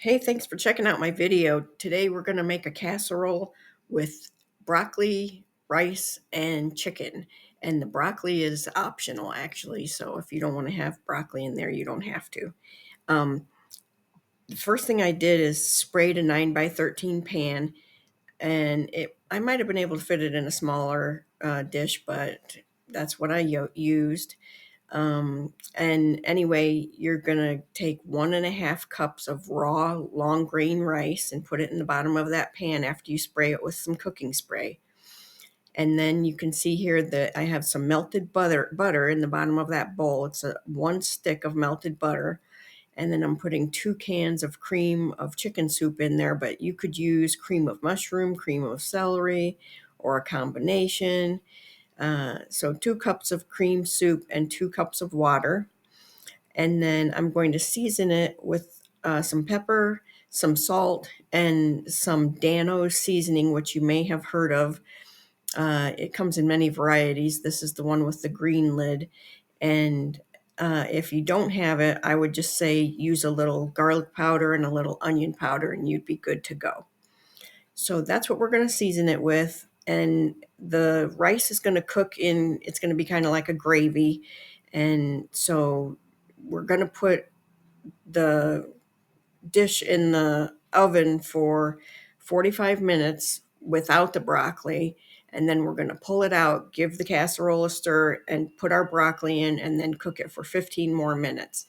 Hey, thanks for checking out my video. Today we're going to make a casserole with broccoli, rice, and chicken. And the broccoli is optional actually, so if you don't want to have broccoli in there, you don't have to. Um, the first thing I did is sprayed a 9 by 13 pan, and I might have been able to fit it in a smaller dish, but that's what I used. And anyway, you're gonna take 1.5 cups of raw long grain rice and put it in the bottom of that pan after you spray it with some cooking spray. And then you can see here that I have some melted butter in the bottom of that bowl. It's one stick of melted butter. And then I'm putting 2 cans of cream of chicken soup in there, but you could use cream of mushroom, cream of celery, or a combination. So 2 cups of cream soup and 2 cups of water. And then I'm going to season it with some pepper, some salt, and some Dano's seasoning, which you may have heard of. It comes in many varieties. This is the one with the green lid. And if you don't have it, I would just say use a little garlic powder and a little onion powder, and you'd be good to go. So that's what we're going to season it with. And the rice is going to cook in, it's going to be kind of like a gravy. And so we're going to put the dish in the oven for 45 minutes without the broccoli. And then we're going to pull it out, give the casserole a stir, and put our broccoli in, and then cook it for 15 more minutes.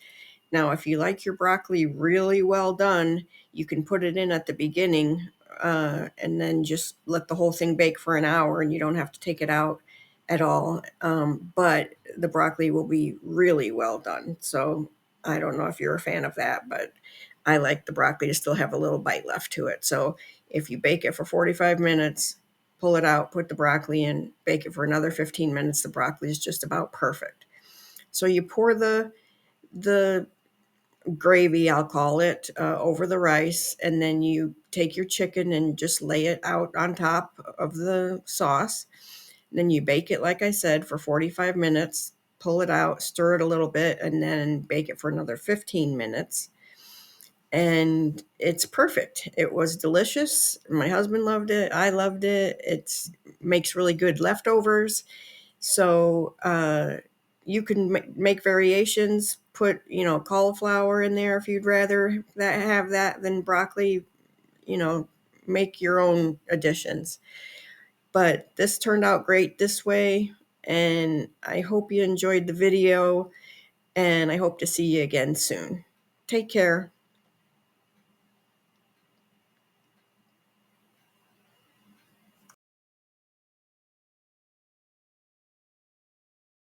Now, if you like your broccoli really well done, you can put it in at the beginning and then just let the whole thing bake for an hour, and you don't have to take it out at all. But the broccoli will be really well done. So I don't know if you're a fan of that, but I like the broccoli to still have a little bite left to it. So if you bake it for 45 minutes, pull it out, put the broccoli in, bake it for another 15 minutes, the broccoli is just about perfect. So you pour the gravy, I'll call it, over the rice, and then you take your chicken and just lay it out on top of the sauce. Then you bake it, like I said, for 45 minutes, pull it out, stir it a little bit, and then bake it for another 15 minutes. And it's perfect. It was delicious. My husband loved it. I loved it. It makes really good leftovers. So you can make variations, put, cauliflower in there if you'd rather have that than broccoli, make your own additions. But this turned out great this way, and I hope you enjoyed the video, and I hope to see you again soon. Take care.